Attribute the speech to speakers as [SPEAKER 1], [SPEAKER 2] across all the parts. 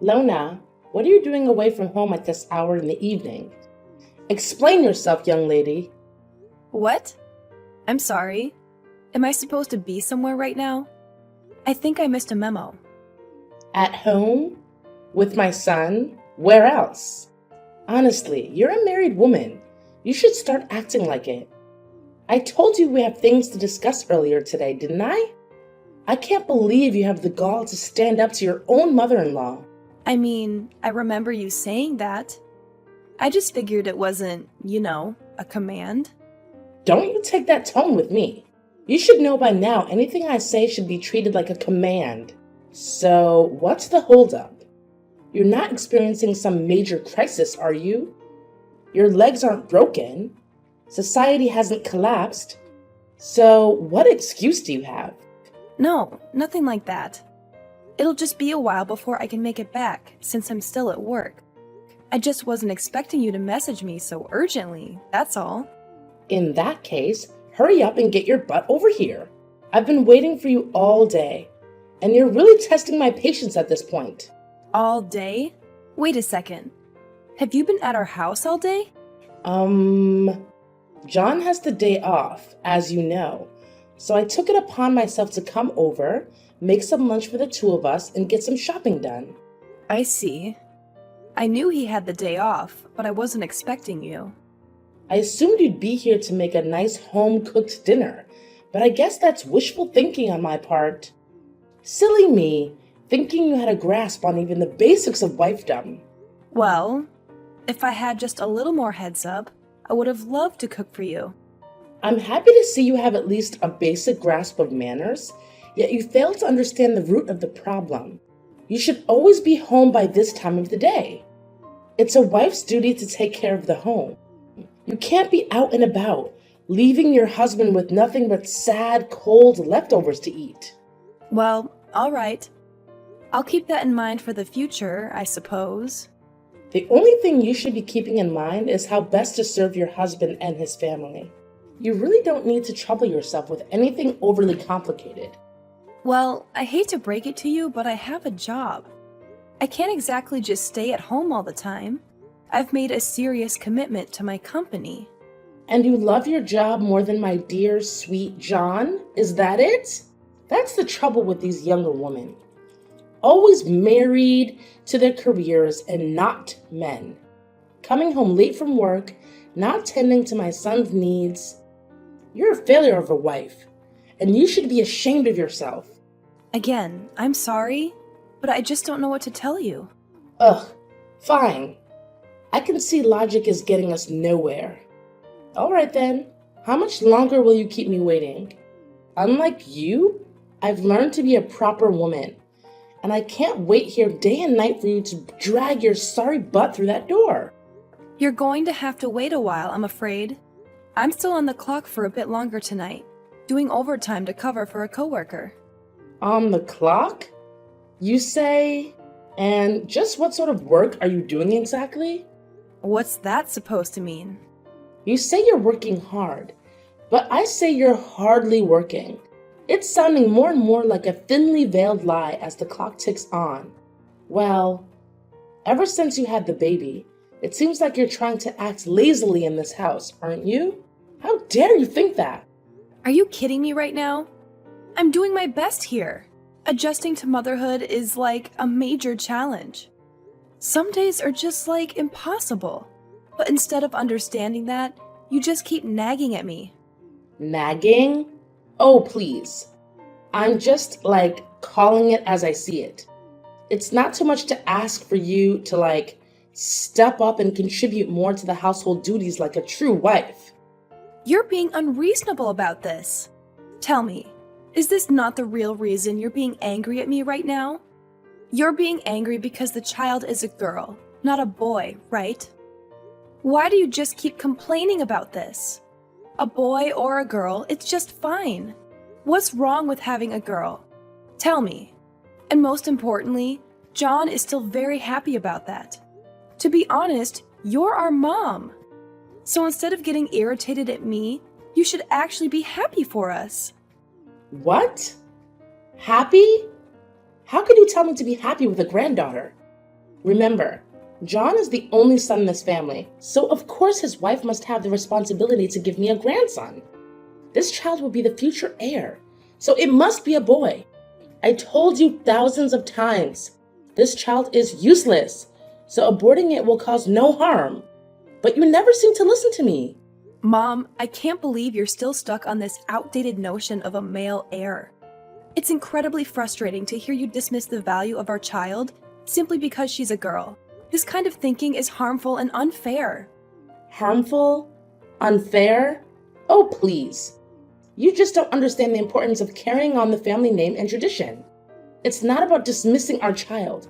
[SPEAKER 1] Lona, what are you doing away from home at this hour in the evening? Explain yourself, young lady.
[SPEAKER 2] What? I'm sorry. Am I supposed to be somewhere right now? I think I missed a memo.
[SPEAKER 1] At home? With my son? Where else? Honestly, you're a married woman. You should start acting like it. I told you we have things to discuss earlier today, didn't I? I can't believe you have the gall to stand up to your own mother-in-law.
[SPEAKER 2] I remember you saying that. I just figured it wasn't, a command.
[SPEAKER 1] Don't you take that tone with me. You should know by now anything I say should be treated like a command. So, what's the holdup? You're not experiencing some major crisis, are you? Your legs aren't broken. Society hasn't collapsed. So, what excuse do you have?
[SPEAKER 2] No, nothing like that. It'll just be a while before I can make it back, since I'm still at work. I just wasn't expecting you to message me so urgently, that's all.
[SPEAKER 1] In that case, hurry up and get your butt over here. I've been waiting for you all day, and you're really testing my patience at this point.
[SPEAKER 2] All day? Wait a second. Have you been at our house all day?
[SPEAKER 1] John has the day off, as you know, so I took it upon myself to come over, make some lunch for the two of us, and get some shopping done.
[SPEAKER 2] I see. I knew he had the day off, but I wasn't expecting you.
[SPEAKER 1] I assumed you'd be here to make a nice home-cooked dinner, but I guess that's wishful thinking on my part. Silly me, thinking you had a grasp on even the basics of wifedom.
[SPEAKER 2] Well, if I had just a little more heads up, I would have loved to cook for you.
[SPEAKER 1] I'm happy to see you have at least a basic grasp of manners, yet you fail to understand the root of the problem. You should always be home by this time of the day. It's a wife's duty to take care of the home. You can't be out and about, leaving your husband with nothing but sad, cold leftovers to eat.
[SPEAKER 2] Well, all right. I'll keep that in mind for the future, I suppose.
[SPEAKER 1] The only thing you should be keeping in mind is how best to serve your husband and his family. You really don't need to trouble yourself with anything overly complicated.
[SPEAKER 2] Well, I hate to break it to you, but I have a job. I can't exactly just stay at home all the time. I've made a serious commitment to my company.
[SPEAKER 1] And you love your job more than my dear, sweet John? Is that it? That's the trouble with these younger women. Always married to their careers and not men. Coming home late from work, not tending to my son's needs. You're a failure of a wife, and you should be ashamed of yourself.
[SPEAKER 2] Again, I'm sorry, but I just don't know what to tell you.
[SPEAKER 1] Ugh, fine. I can see logic is getting us nowhere. All right then, how much longer will you keep me waiting? Unlike you, I've learned to be a proper woman, and I can't wait here day and night for you to drag your sorry butt through that door.
[SPEAKER 2] You're going to have to wait a while, I'm afraid. I'm still on the clock for a bit longer tonight, doing overtime to cover for a coworker.
[SPEAKER 1] On the clock? You say? And just what sort of work are you doing exactly?
[SPEAKER 2] What's that supposed to mean?
[SPEAKER 1] You say you're working hard, but I say you're hardly working. It's sounding more and more like a thinly veiled lie as the clock ticks on. Well, ever since you had the baby, it seems like you're trying to act lazily in this house, aren't you? How dare you think that?
[SPEAKER 2] Are you kidding me right now? I'm doing my best here. Adjusting to motherhood is like a major challenge. Some days are just like impossible. But instead of understanding that, you just keep nagging at me.
[SPEAKER 1] Nagging? Oh, please. I'm just calling it as I see it. It's not too much to ask for you to step up and contribute more to the household duties like a true wife.
[SPEAKER 2] You're being unreasonable about this. Tell me, is this not the real reason you're being angry at me right now? You're being angry because the child is a girl, not a boy, right? Why do you just keep complaining about this? A boy or a girl, it's just fine. What's wrong with having a girl? Tell me. And most importantly, John is still very happy about that. To be honest, you're our mom. So instead of getting irritated at me, you should actually be happy for us.
[SPEAKER 1] What? Happy? How can you tell me to be happy with a granddaughter? Remember, John is the only son in this family, so of course his wife must have the responsibility to give me a grandson. This child will be the future heir, so it must be a boy. I told you thousands of times, this child is useless, so aborting it will cause no harm. But you never seem to listen to me.
[SPEAKER 2] Mom, I can't believe you're still stuck on this outdated notion of a male heir. It's incredibly frustrating to hear you dismiss the value of our child simply because she's a girl. This kind of thinking is harmful and unfair.
[SPEAKER 1] Harmful? Unfair? Oh, please. You just don't understand the importance of carrying on the family name and tradition. It's not about dismissing our child.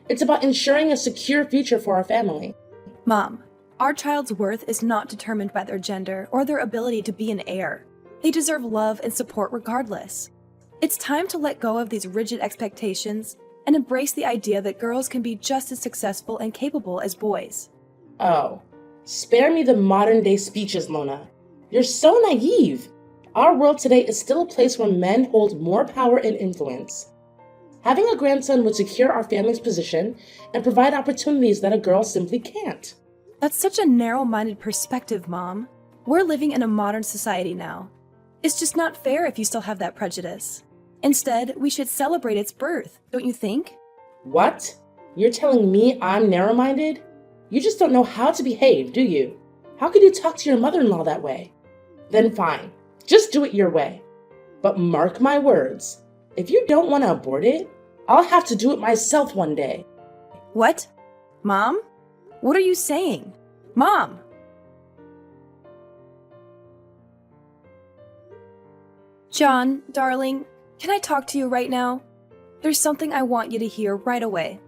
[SPEAKER 1] It's about ensuring a secure future for our family.
[SPEAKER 2] Mom, our child's worth is not determined by their gender or their ability to be an heir. They deserve love and support regardless. It's time to let go of these rigid expectations and embrace the idea that girls can be just as successful and capable as boys.
[SPEAKER 1] Oh, spare me the modern-day speeches, Lona. You're so naive. Our world today is still a place where men hold more power and influence. Having a grandson would secure our family's position and provide opportunities that a girl simply can't.
[SPEAKER 2] That's such a narrow-minded perspective, Mom. We're living in a modern society now. It's just not fair if you still have that prejudice. Instead, we should celebrate its birth, don't you think?
[SPEAKER 1] What? You're telling me I'm narrow-minded? You just don't know how to behave, do you? How could you talk to your mother-in-law that way? Then fine, just do it your way. But mark my words, if you don't want to abort it, I'll have to do it myself one day.
[SPEAKER 2] What? Mom? What are you saying? Mom! John, darling, can I talk to you right now? There's something I want you to hear right away.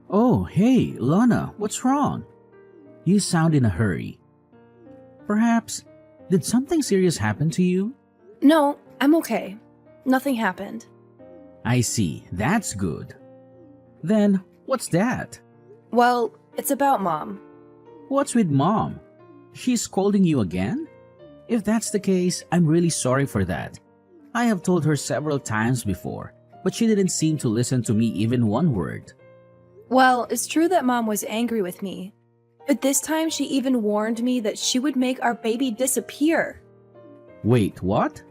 [SPEAKER 3] Oh, hey, Lana, what's wrong? You sound in a hurry. Perhaps, did something serious happen to you?
[SPEAKER 2] No, I'm okay. Nothing happened.
[SPEAKER 3] I see, that's good. Then, what's that?
[SPEAKER 2] Well, it's about Mom.
[SPEAKER 3] What's with Mom? She's scolding you again? If that's the case, I'm really sorry for that. I have told her several times before, but she didn't seem to listen to me even one word.
[SPEAKER 2] Well, it's true that Mom was angry with me, but this time she even warned me that she would make our baby disappear.
[SPEAKER 3] Wait, what?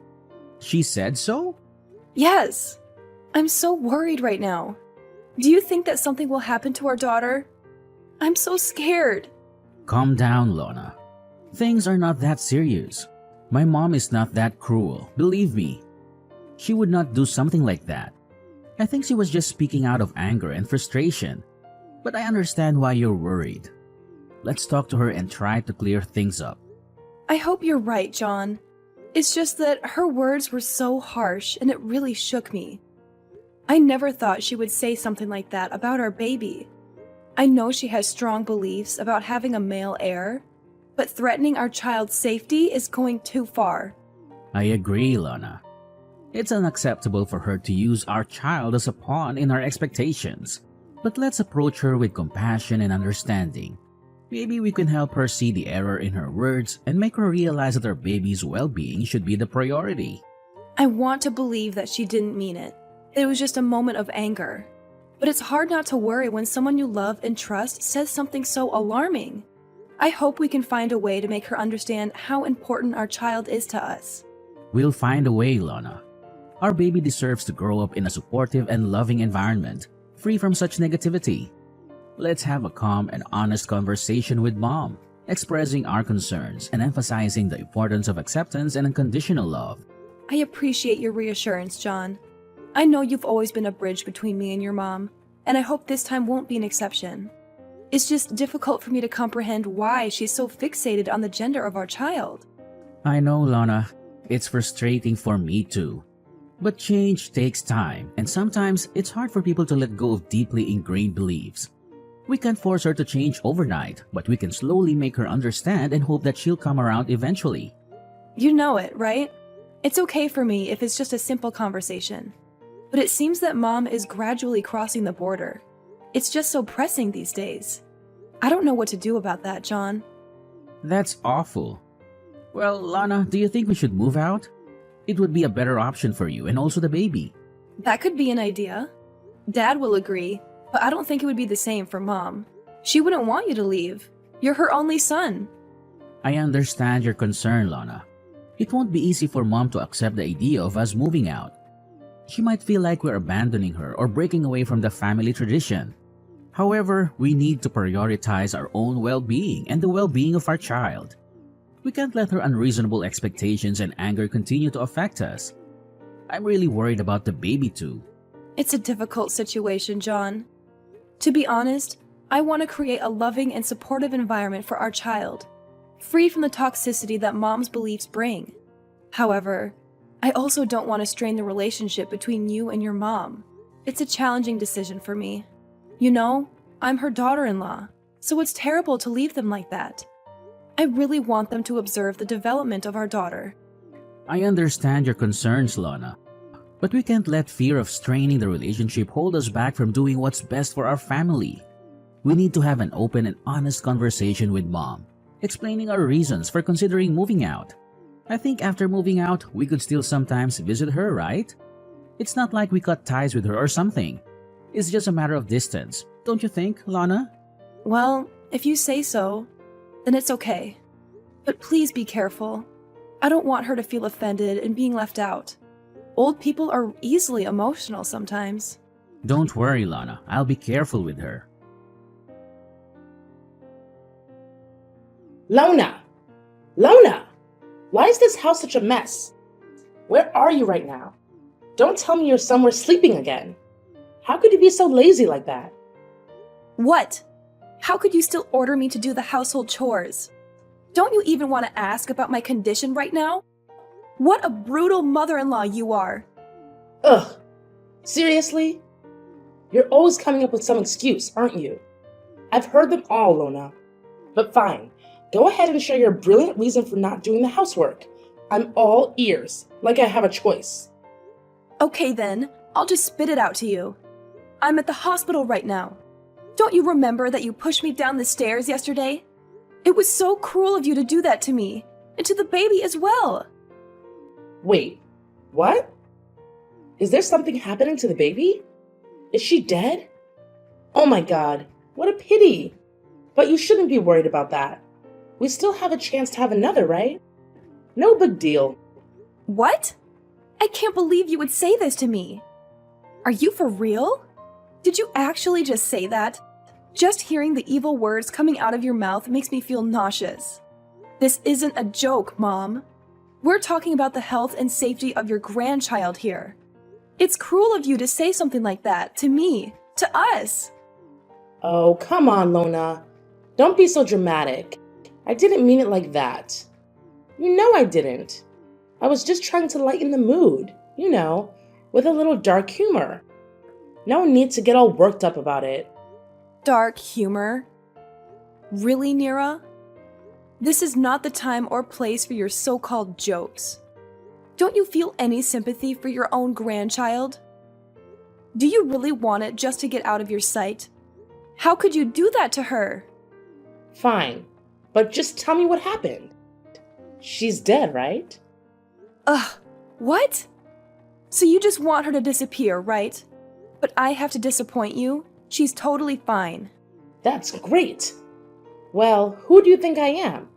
[SPEAKER 3] She said so?
[SPEAKER 2] Yes. I'm so worried right now. Do you think that something will happen to our daughter? I'm so scared.
[SPEAKER 3] Calm down, Lana. Things are not that serious. My mom is not that cruel, believe me. She would not do something like that. I think she was just speaking out of anger and frustration. But I understand why you're worried. Let's talk to her and try to clear things up.
[SPEAKER 2] I hope you're right, John. It's just that her words were so harsh and it really shook me. I never thought she would say something like that about our baby. I know she has strong beliefs about having a male heir, but threatening our child's safety is going too far.
[SPEAKER 3] I agree, Lana. It's unacceptable for her to use our child as a pawn in our expectations. But let's approach her with compassion and understanding. Maybe we can help her see the error in her words and make her realize that our baby's well-being should be the priority.
[SPEAKER 2] I want to believe that she didn't mean it. It was just a moment of anger. But it's hard not to worry when someone you love and trust says something so alarming. I hope we can find a way to make her understand how important our child is to us.
[SPEAKER 3] We'll find a way, Lana. Our baby deserves to grow up in a supportive and loving environment, free from such negativity. Let's have a calm and honest conversation with Mom, expressing our concerns and emphasizing the importance of acceptance and unconditional love.
[SPEAKER 2] I appreciate your reassurance, John. I know you've always been a bridge between me and your mom, and I hope this time won't be an exception. It's just difficult for me to comprehend why she's so fixated on the gender of our child.
[SPEAKER 3] I know, Lana. It's frustrating for me too. But change takes time, and sometimes it's hard for people to let go of deeply ingrained beliefs. We can't force her to change overnight, but we can slowly make her understand and hope that she'll come around eventually.
[SPEAKER 2] You know it, right? It's okay for me if it's just a simple conversation. But it seems that Mom is gradually crossing the border. It's just so pressing these days. I don't know what to do about that, John.
[SPEAKER 3] That's awful. Well, Lana, do you think we should move out? It would be a better option for you and also the baby.
[SPEAKER 2] That could be an idea. Dad will agree, but I don't think it would be the same for Mom. She wouldn't want you to leave. You're her only son.
[SPEAKER 3] I understand your concern, Lana. It won't be easy for Mom to accept the idea of us moving out. She might feel like we're abandoning her or breaking away from the family tradition. However, we need to prioritize our own well-being and the well-being of our child. We can't let her unreasonable expectations and anger continue to affect us. I'm really worried about the baby too.
[SPEAKER 2] It's a difficult situation, John. To be honest, I want to create a loving and supportive environment for our child, free from the toxicity that Mom's beliefs bring. However, I also don't want to strain the relationship between you and your mom. It's a challenging decision for me. You know, I'm her daughter-in-law, so it's terrible to leave them like that. I really want them to observe the development of our daughter.
[SPEAKER 3] I understand your concerns, Lana, but we can't let fear of straining the relationship hold us back from doing what's best for our family. We need to have an open and honest conversation with Mom, explaining our reasons for considering moving out. I think after moving out, we could still sometimes visit her, right? It's not like we cut ties with her or something. It's just a matter of distance, don't you think, Lana?
[SPEAKER 2] Well, if you say so, then it's okay. But please be careful. I don't want her to feel offended and being left out. Old people are easily emotional sometimes.
[SPEAKER 3] Don't worry, Lana. I'll be careful with her.
[SPEAKER 1] Lona! Lona! Why is this house such a mess? Where are you right now? Don't tell me you're somewhere sleeping again. How could you be so lazy like that?
[SPEAKER 2] What? How could you still order me to do the household chores? Don't you even want to ask about my condition right now? What a brutal mother-in-law you are.
[SPEAKER 1] Ugh. Seriously? You're always coming up with some excuse, aren't you? I've heard them all, Lona. But fine. Go ahead and share your brilliant reason for not doing the housework. I'm all ears, like I have a choice.
[SPEAKER 2] Okay then, I'll just spit it out to you. I'm at the hospital right now. Don't you remember that you pushed me down the stairs yesterday? It was so cruel of you to do that to me, and to the baby as well.
[SPEAKER 1] Wait, what? Is there something happening to the baby? Is she dead? Oh my God, what a pity. But you shouldn't be worried about that. We still have a chance to have another, right? No big deal.
[SPEAKER 2] What? I can't believe you would say this to me. Are you for real? Did you actually just say that? Just hearing the evil words coming out of your mouth makes me feel nauseous. This isn't a joke, Mom. We're talking about the health and safety of your grandchild here. It's cruel of you to say something like that to me, to us.
[SPEAKER 1] Oh, come on, Lona. Don't be so dramatic. I didn't mean it like that. You know I didn't. I was just trying to lighten the mood, with a little dark humor. No need to get all worked up about it.
[SPEAKER 2] Dark humor? Really, Nira? This is not the time or place for your so-called jokes. Don't you feel any sympathy for your own grandchild? Do you really want it just to get out of your sight? How could you do that to her?
[SPEAKER 1] Fine, but just tell me what happened. She's dead, right?
[SPEAKER 2] Ugh, what? So you just want her to disappear, right? But I have to disappoint you. She's totally fine.
[SPEAKER 1] That's great. Well, who do you think I am?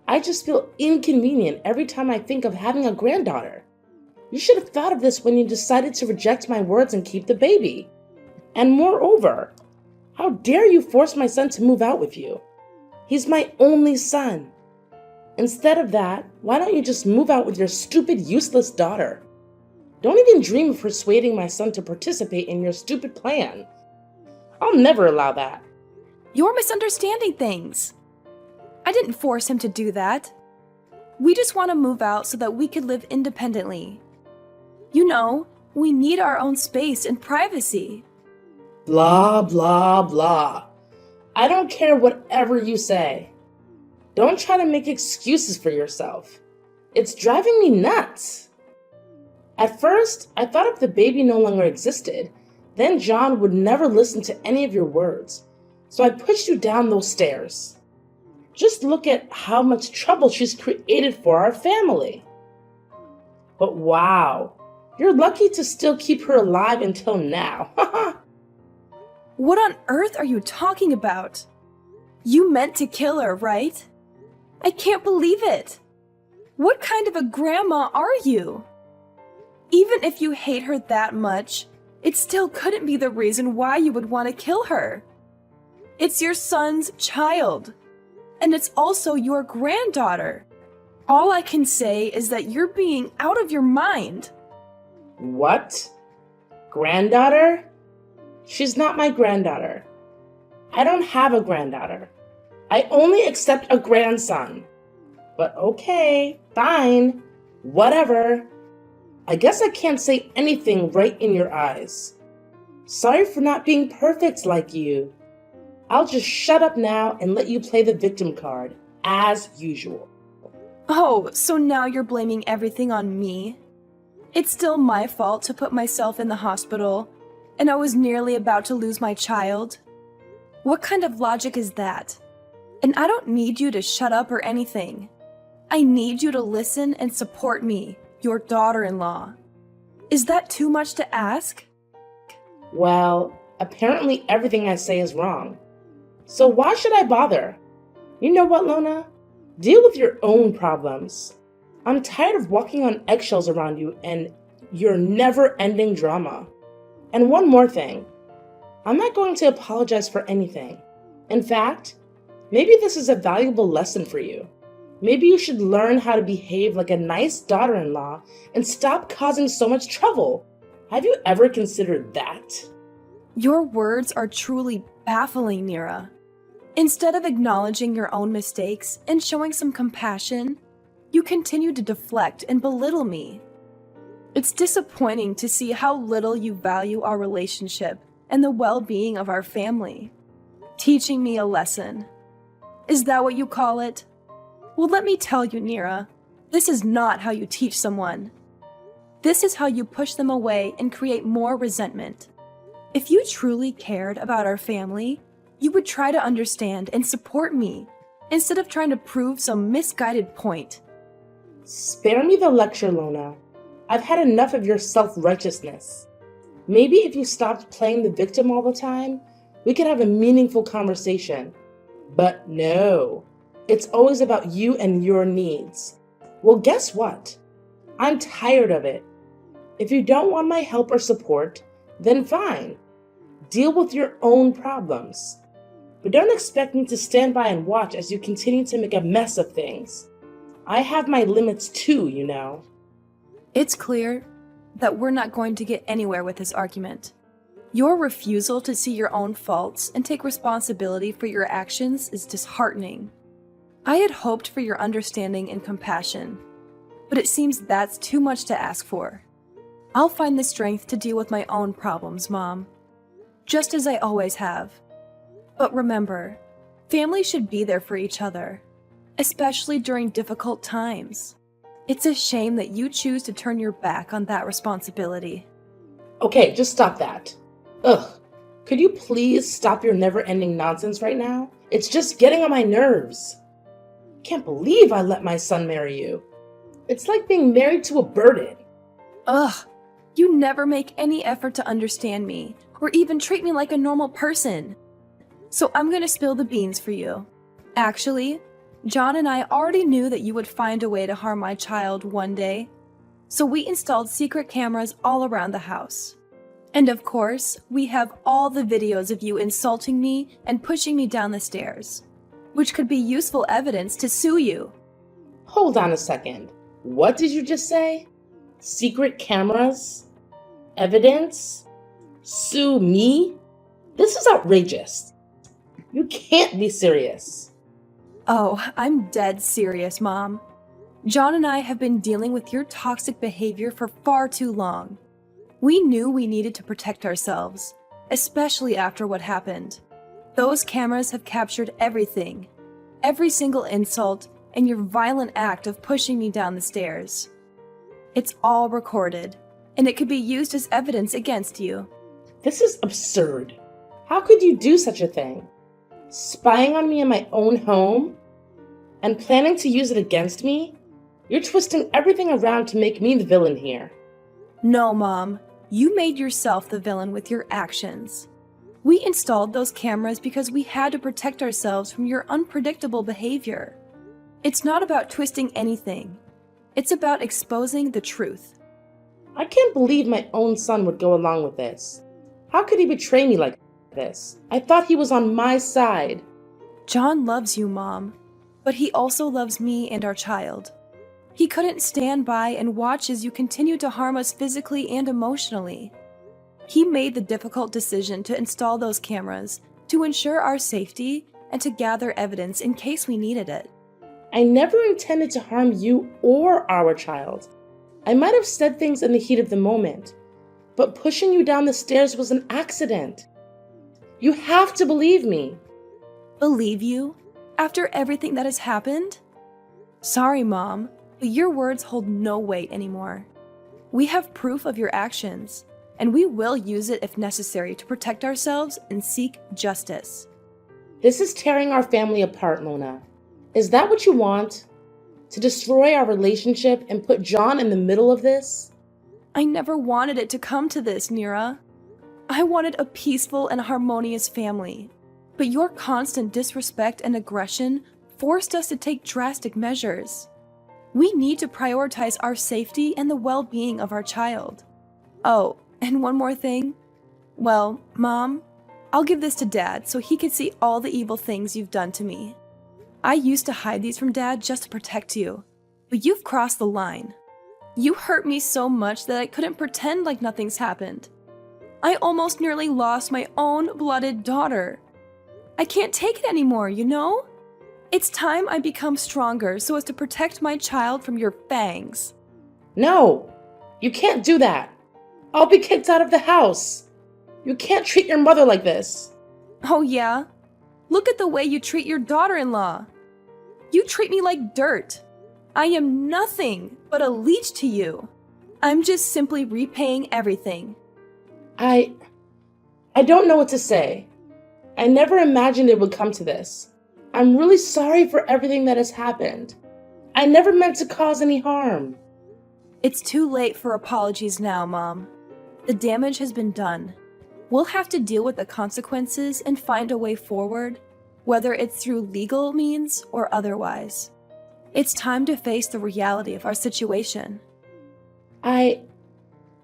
[SPEAKER 1] I just feel inconvenient every time I think of having a granddaughter. You should have thought of this when you decided to reject my words and keep the baby. And moreover, how dare you force my son to move out with you? He's my only son. Instead of that, why don't you just move out with your stupid, useless daughter? Don't even dream of persuading my son to participate in your stupid plan. I'll never allow that.
[SPEAKER 2] You're misunderstanding things. I didn't force him to do that. We just want to move out so that we could live independently. You know, we need our own space and privacy.
[SPEAKER 1] Blah, blah, blah. I don't care whatever you say. Don't try to make excuses for yourself. It's driving me nuts. At first, I thought if the baby no longer existed, then John would never listen to any of your words. So I pushed you down those stairs. Just look at how much trouble she's created for our family. But wow, you're lucky to still keep her alive until now.
[SPEAKER 2] What on earth are you talking about? You meant to kill her, right? I can't believe it. What kind of a grandma are you? Even if you hate her that much, it still couldn't be the reason why you would want to kill her. It's your son's child, and it's also your granddaughter. All I can say is that you're being out of your mind.
[SPEAKER 1] What? Granddaughter? She's not my granddaughter. I don't have a granddaughter. I only accept a grandson. But okay, fine, whatever. I guess I can't say anything right in your eyes. Sorry for not being perfect like you. I'll just shut up now and let you play the victim card, as usual.
[SPEAKER 2] Oh, so now you're blaming everything on me? It's still my fault to put myself in the hospital, and I was nearly about to lose my child? What kind of logic is that? And I don't need you to shut up or anything. I need you to listen and support me, your daughter-in-law. Is that too much to ask?
[SPEAKER 1] Well, apparently everything I say is wrong. So why should I bother? You know what, Lona? Deal with your own problems. I'm tired of walking on eggshells around you and your never-ending drama. And one more thing. I'm not going to apologize for anything. In fact, maybe this is a valuable lesson for you. Maybe you should learn how to behave like a nice daughter-in-law and stop causing so much trouble. Have you ever considered that?
[SPEAKER 2] Your words are truly baffling, Nira. Instead of acknowledging your own mistakes and showing some compassion, you continue to deflect and belittle me. It's disappointing to see how little you value our relationship and the well-being of our family. Teaching me a lesson. Is that what you call it? Well, let me tell you, Nira, this is not how you teach someone. This is how you push them away and create more resentment. If you truly cared about our family, you would try to understand and support me instead of trying to prove some misguided point.
[SPEAKER 1] Spare me the lecture, Lona. I've had enough of your self-righteousness. Maybe if you stopped playing the victim all the time, we could have a meaningful conversation. But no, it's always about you and your needs. Well, guess what? I'm tired of it. If you don't want my help or support, then fine. Deal with your own problems. But don't expect me to stand by and watch as you continue to make a mess of things. I have my limits too, you know.
[SPEAKER 2] It's clear that we're not going to get anywhere with this argument. Your refusal to see your own faults and take responsibility for your actions is disheartening. I had hoped for your understanding and compassion, but it seems that's too much to ask for. I'll find the strength to deal with my own problems, Mom, just as I always have. But remember, family should be there for each other, especially during difficult times. It's a shame that you choose to turn your back on that responsibility.
[SPEAKER 1] Okay, just stop that. Ugh, could you please stop your never-ending nonsense right now? It's just getting on my nerves. Can't believe I let my son marry you. It's like being married to a burden.
[SPEAKER 2] Ugh, you never make any effort to understand me, or even treat me like a normal person. So I'm gonna spill the beans for you. Actually, John and I already knew that you would find a way to harm my child one day, so we installed secret cameras all around the house. And of course, we have all the videos of you insulting me and pushing me down the stairs, which could be useful evidence to sue you.
[SPEAKER 1] Hold on a second. What did you just say? Secret cameras? Evidence? Sue me? This is outrageous. You can't be serious.
[SPEAKER 2] Oh, I'm dead serious, Mom. John and I have been dealing with your toxic behavior for far too long. We knew we needed to protect ourselves, especially after what happened. Those cameras have captured everything, every single insult, and your violent act of pushing me down the stairs. It's all recorded, and it could be used as evidence against you.
[SPEAKER 1] This is absurd. How could you do such a thing? Spying on me in my own home? And planning to use it against me? You're twisting everything around to make me the villain here.
[SPEAKER 2] No, Mom. You made yourself the villain with your actions. We installed those cameras because we had to protect ourselves from your unpredictable behavior. It's not about twisting anything. It's about exposing the truth.
[SPEAKER 1] I can't believe my own son would go along with this. How could he betray me like this? I thought he was on my side.
[SPEAKER 2] John loves you, Mom, but he also loves me and our child. He couldn't stand by and watch as you continue to harm us physically and emotionally. He made the difficult decision to install those cameras to ensure our safety and to gather evidence in case we needed it.
[SPEAKER 1] I never intended to harm you or our child. I might have said things in the heat of the moment, but pushing you down the stairs was an accident. You have to believe me.
[SPEAKER 2] Believe you? After everything that has happened? Sorry, Mom, but your words hold no weight anymore. We have proof of your actions, and we will use it if necessary to protect ourselves and seek justice.
[SPEAKER 1] This is tearing our family apart, Lona. Is that what you want? To destroy our relationship and put John in the middle of this?
[SPEAKER 2] I never wanted it to come to this, Nira. I wanted a peaceful and harmonious family, but your constant disrespect and aggression forced us to take drastic measures. We need to prioritize our safety and the well-being of our child. Oh, and one more thing. Well, Mom, I'll give this to Dad so he can see all the evil things you've done to me. I used to hide these from Dad just to protect you, but you've crossed the line. You hurt me so much that I couldn't pretend like nothing's happened. I almost nearly lost my own blooded daughter. I can't take it anymore, you know? It's time I become stronger so as to protect my child from your fangs.
[SPEAKER 1] No, you can't do that. I'll be kicked out of the house. You can't treat your mother like this.
[SPEAKER 2] Oh yeah? Look at the way you treat your daughter-in-law. You treat me like dirt. I am nothing but a leech to you. I'm just simply repaying everything.
[SPEAKER 1] I don't know what to say. I never imagined it would come to this. I'm really sorry for everything that has happened. I never meant to cause any harm.
[SPEAKER 2] It's too late for apologies now, Mom. The damage has been done. We'll have to deal with the consequences and find a way forward, whether it's through legal means or otherwise. It's time to face the reality of our situation.
[SPEAKER 1] I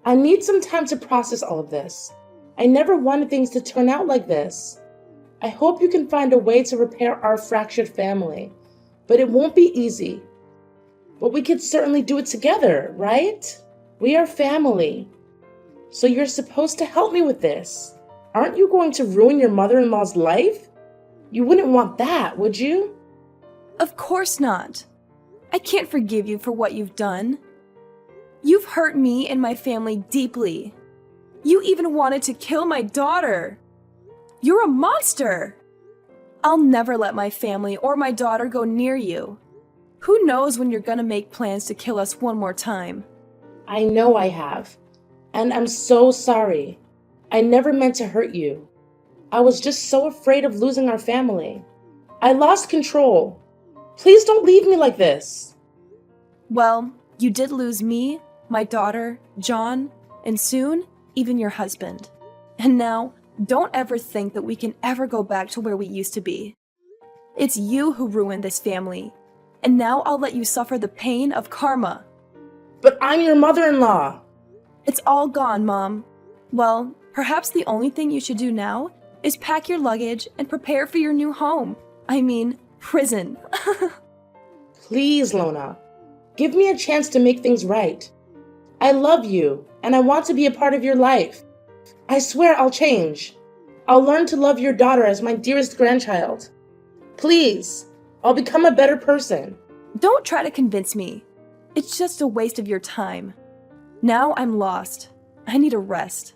[SPEAKER 1] need some time to process all of this. I never wanted things to turn out like this. I hope you can find a way to repair our fractured family, but it won't be easy. But we could certainly do it together, right? We are family. So you're supposed to help me with this. Aren't you going to ruin your mother-in-law's life? You wouldn't want that, would you?
[SPEAKER 2] Of course not. I can't forgive you for what you've done. You've hurt me and my family deeply. You even wanted to kill my daughter. You're a monster. I'll never let my family or my daughter go near you. Who knows when you're gonna make plans to kill us one more time?
[SPEAKER 1] I know I have. And I'm so sorry. I never meant to hurt you. I was just so afraid of losing our family. I lost control. Please don't leave me like this.
[SPEAKER 2] Well, you did lose me, my daughter, John, and soon, even your husband. And now, don't ever think that we can ever go back to where we used to be. It's you who ruined this family, and now I'll let you suffer the pain of karma.
[SPEAKER 1] But I'm your mother-in-law.
[SPEAKER 2] It's all gone, Mom. Well, perhaps the only thing you should do now is pack your luggage and prepare for your new home. I mean, prison.
[SPEAKER 1] Please, Lona. Give me a chance to make things right. I love you, and I want to be a part of your life. I swear I'll change. I'll learn to love your daughter as my dearest grandchild. Please, I'll become a better person.
[SPEAKER 2] Don't try to convince me. It's just a waste of your time. Now I'm lost. I need a rest.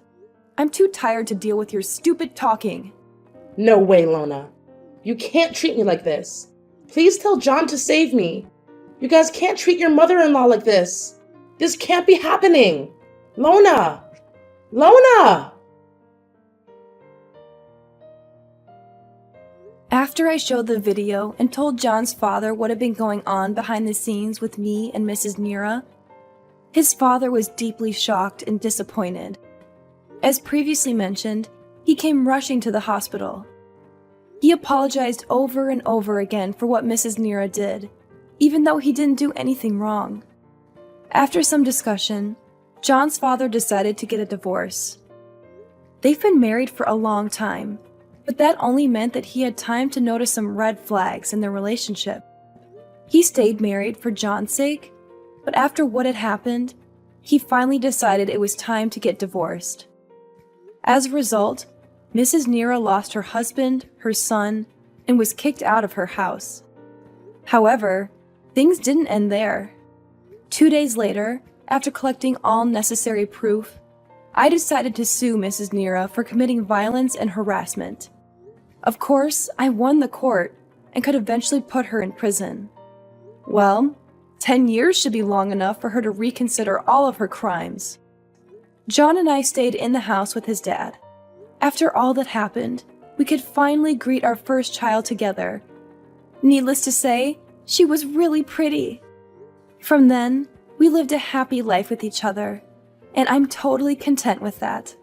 [SPEAKER 2] I'm too tired to deal with your stupid talking.
[SPEAKER 1] No way, Lona. You can't treat me like this. Please tell John to save me. You guys can't treat your mother-in-law like this. This can't be happening. Lona! Lona!
[SPEAKER 2] After I showed the video and told John's father what had been going on behind the scenes with me and Mrs. Nira, his father was deeply shocked and disappointed. As previously mentioned, he came rushing to the hospital. He apologized over and over again for what Mrs. Nira did, even though he didn't do anything wrong. After some discussion, John's father decided to get a divorce. They've been married for a long time, but that only meant that he had time to notice some red flags in their relationship. He stayed married for John's sake, but after what had happened, he finally decided it was time to get divorced. As a result, Mrs. Nira lost her husband, her son, and was kicked out of her house. However, things didn't end there. 2 days later, after collecting all necessary proof, I decided to sue Mrs. Nira for committing violence and harassment. Of course, I won the court and could eventually put her in prison. Well, 10 years should be long enough for her to reconsider all of her crimes. John and I stayed in the house with his dad. After all that happened, we could finally greet our first child together. Needless to say, she was really pretty. From then, we lived a happy life with each other, and I'm totally content with that.